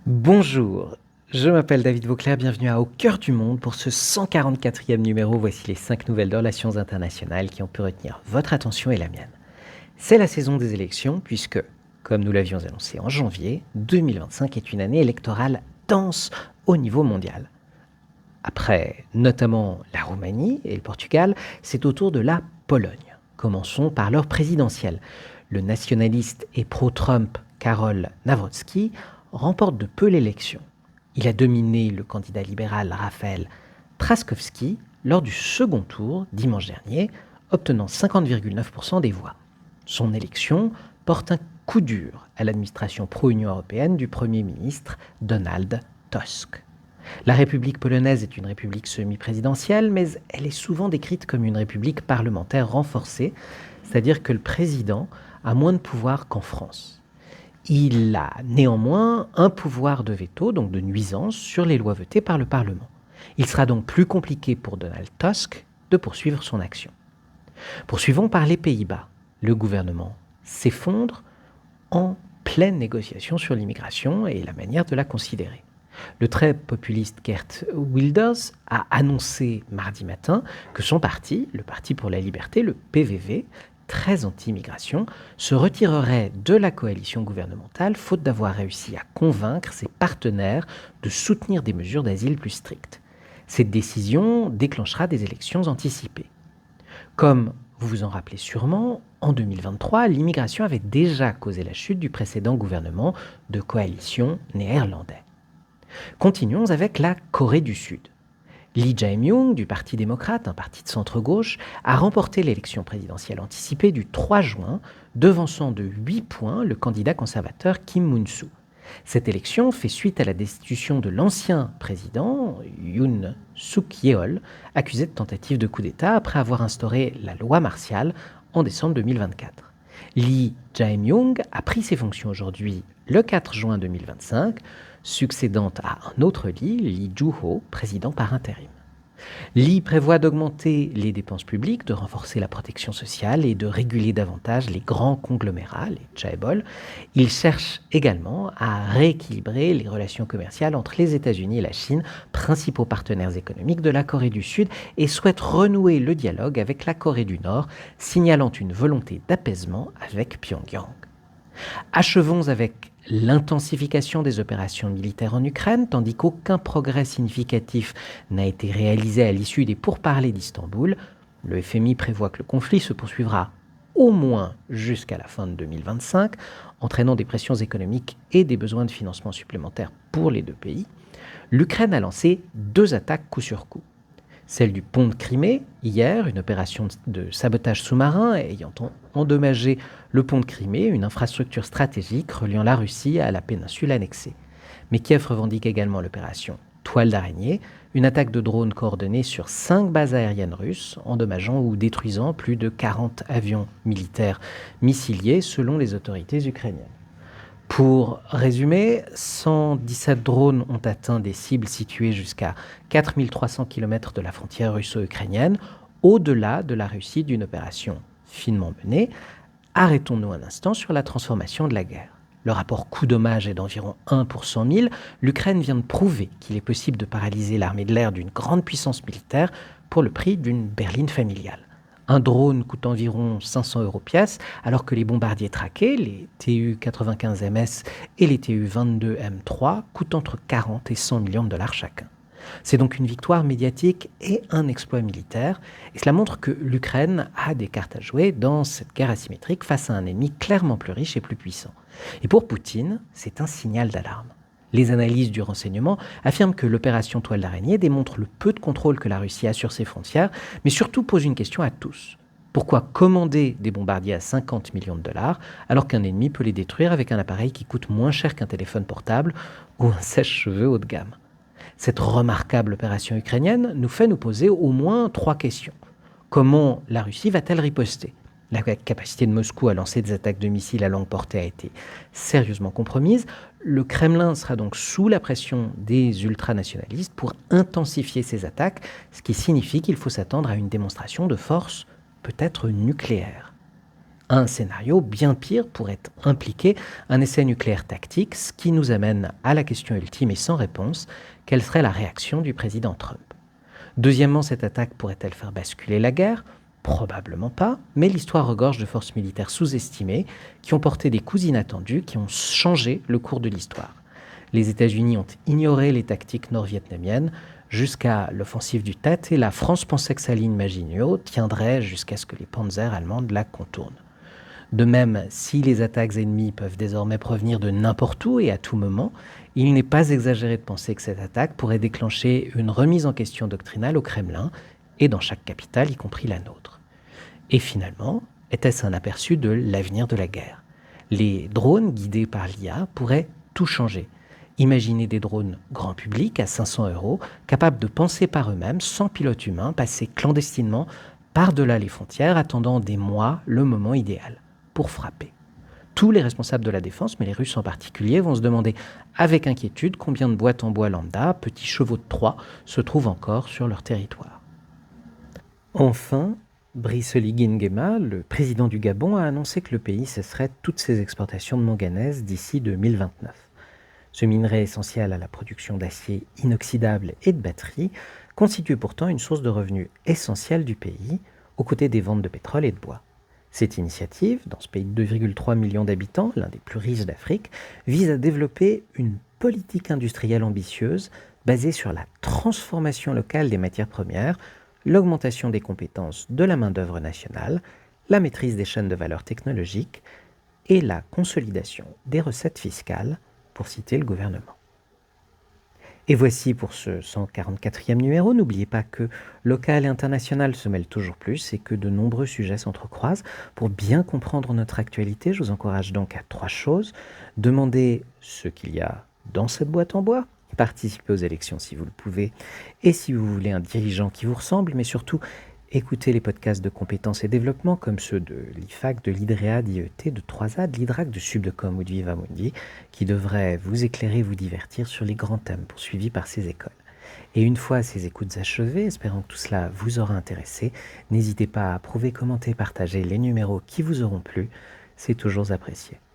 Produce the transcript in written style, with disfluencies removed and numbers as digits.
Bonjour, je m'appelle David Vauclair, bienvenue à Au cœur du monde pour ce 144e numéro. Voici les 5 nouvelles de relations internationales qui ont pu retenir votre attention et la mienne. C'est la saison des élections puisque, comme nous l'avions annoncé en janvier, 2025 est une année électorale dense au niveau mondial. Après notamment la Roumanie et le Portugal, c'est au tour de la Pologne. Commençons par l'heure présidentielle. Le nationaliste et pro-Trump Karol Nawrocki remporte de peu l'élection. Il a dominé le candidat libéral Rafał Trzaskowski lors du second tour dimanche dernier, obtenant 50,9% des voix. Son élection porte un coup dur à l'administration pro-Union européenne du Premier ministre Donald Tusk. La République polonaise est une république semi-présidentielle, mais elle est souvent décrite comme une république parlementaire renforcée, c'est-à-dire que le président a moins de pouvoir qu'en France. Il a néanmoins un pouvoir de veto, donc de nuisance, sur les lois votées par le Parlement. Il sera donc plus compliqué pour Donald Tusk de poursuivre son action. Poursuivons par les Pays-Bas. Le gouvernement s'effondre en pleine négociation sur l'immigration et la manière de la considérer. Le très populiste Geert Wilders a annoncé mardi matin que son parti, le Parti pour la liberté, le PVV, très anti-immigration, se retirerait de la coalition gouvernementale faute d'avoir réussi à convaincre ses partenaires de soutenir des mesures d'asile plus strictes. Cette décision déclenchera des élections anticipées. Comme vous vous en rappelez sûrement, en 2023, l'immigration avait déjà causé la chute du précédent gouvernement de coalition néerlandais. Continuons avec la Corée du Sud. Lee Jae-myung, du Parti démocrate, un parti de centre-gauche, a remporté l'élection présidentielle anticipée du 3 juin, devançant de 8 points le candidat conservateur Kim Moon-soo. Cette élection fait suite à la destitution de l'ancien président, Yoon Suk-yeol, accusé de tentative de coup d'État après avoir instauré la loi martiale en décembre 2024. Lee Jae-myung a pris ses fonctions aujourd'hui, le 4 juin 2025, succédant à un autre Lee Joo-ho, président par intérim. Lee prévoit d'augmenter les dépenses publiques, de renforcer la protection sociale et de réguler davantage les grands conglomérats, les chaebol. Il cherche également à rééquilibrer les relations commerciales entre les États-Unis et la Chine, principaux partenaires économiques de la Corée du Sud, et souhaite renouer le dialogue avec la Corée du Nord, signalant une volonté d'apaisement avec Pyongyang. Achevons avec l'intensification des opérations militaires en Ukraine, tandis qu'aucun progrès significatif n'a été réalisé à l'issue des pourparlers d'Istanbul. Le FMI prévoit que le conflit se poursuivra au moins jusqu'à la fin de 2025, entraînant des pressions économiques et des besoins de financement supplémentaires pour les deux pays. L'Ukraine a lancé 2 attaques coup sur coup. Celle du pont de Crimée, hier, une opération de sabotage sous-marin ayant endommagé le pont de Crimée, une infrastructure stratégique reliant la Russie à la péninsule annexée. Mais Kiev revendique également l'opération Toile d'araignée, une attaque de drones coordonnée sur 5 bases aériennes russes, endommageant ou détruisant plus de 40 avions militaires missiliers selon les autorités ukrainiennes. Pour résumer, 117 drones ont atteint des cibles situées jusqu'à 4300 km de la frontière russo-ukrainienne, au-delà de la réussite d'une opération finement menée. Arrêtons-nous un instant sur la transformation de la guerre. Le rapport coût-dommage est d'environ 1 pour 100 000. L'Ukraine vient de prouver qu'il est possible de paralyser l'armée de l'air d'une grande puissance militaire pour le prix d'une berline familiale. Un drone coûte environ 500 € pièce, alors que les bombardiers traqués, les Tu-95MS et les Tu-22M3, coûtent entre 40 et 100 millions de dollars chacun. C'est donc une victoire médiatique et un exploit militaire, et cela montre que l'Ukraine a des cartes à jouer dans cette guerre asymétrique face à un ennemi clairement plus riche et plus puissant. Et pour Poutine, c'est un signal d'alarme. Les analyses du renseignement affirment que l'opération Toile d'araignée démontre le peu de contrôle que la Russie a sur ses frontières, mais surtout pose une question à tous. Pourquoi commander des bombardiers à 50 millions de dollars alors qu'un ennemi peut les détruire avec un appareil qui coûte moins cher qu'un téléphone portable ou un sèche-cheveux haut de gamme? Cette remarquable opération ukrainienne nous fait nous poser au moins 3 questions. Comment la Russie va-t-elle riposter? La capacité de Moscou à lancer des attaques de missiles à longue portée a été sérieusement compromise. Le Kremlin sera donc sous la pression des ultranationalistes pour intensifier ses attaques, ce qui signifie qu'il faut s'attendre à une démonstration de force peut-être nucléaire. Un scénario bien pire pourrait impliquer un essai nucléaire tactique, ce qui nous amène à la question ultime et sans réponse, quelle serait la réaction du président Trump? Deuxièmement, cette attaque pourrait-elle faire basculer la guerre? Probablement pas, mais l'histoire regorge de forces militaires sous-estimées qui ont porté des coups inattendus, qui ont changé le cours de l'histoire. Les États-Unis ont ignoré les tactiques nord-vietnamiennes jusqu'à l'offensive du Tet et la France pensait que sa ligne Maginot tiendrait jusqu'à ce que les panzers allemandes la contournent. De même, si les attaques ennemies peuvent désormais provenir de n'importe où et à tout moment, il n'est pas exagéré de penser que cette attaque pourrait déclencher une remise en question doctrinale au Kremlin et dans chaque capitale, y compris la nôtre. Et finalement, était-ce un aperçu de l'avenir de la guerre? Les drones guidés par l'IA pourraient tout changer. Imaginez des drones grand public à 500 €, capables de penser par eux-mêmes, sans pilote humain, passer clandestinement par-delà les frontières, attendant des mois le moment idéal pour frapper. Tous les responsables de la défense, mais les Russes en particulier, vont se demander avec inquiétude combien de boîtes en bois lambda, petits chevaux de Troie, se trouvent encore sur leur territoire. Enfin, Brice Oligui Nguema, le président du Gabon, a annoncé que le pays cesserait toutes ses exportations de manganèse d'ici 2029. Ce minerai essentiel à la production d'acier inoxydable et de batteries constitue pourtant une source de revenus essentielle du pays, aux côtés des ventes de pétrole et de bois. Cette initiative, dans ce pays de 2,3 millions d'habitants, l'un des plus riches d'Afrique, vise à développer une politique industrielle ambitieuse basée sur la transformation locale des matières premières, l'augmentation des compétences de la main-d'œuvre nationale, la maîtrise des chaînes de valeur technologiques et la consolidation des recettes fiscales, pour citer le gouvernement. Et voici pour ce 144e numéro. N'oubliez pas que local et international se mêlent toujours plus et que de nombreux sujets s'entrecroisent. Pour bien comprendre notre actualité, je vous encourage donc à 3 choses. Demandez ce qu'il y a dans cette boîte en bois, participez aux élections si vous le pouvez et si vous voulez un dirigeant qui vous ressemble, mais surtout écoutez les podcasts de compétences et développement comme ceux de l'IFAC, de l'IDREA, d'IET, de 3A, de l'IDRAC, de Subdecom ou de Vivamundi, qui devraient vous éclairer, vous divertir sur les grands thèmes poursuivis par ces écoles. Et une fois ces écoutes achevées, espérant que tout cela vous aura intéressé, n'hésitez pas à approuver, commenter, partager les numéros qui vous auront plu, c'est toujours apprécié.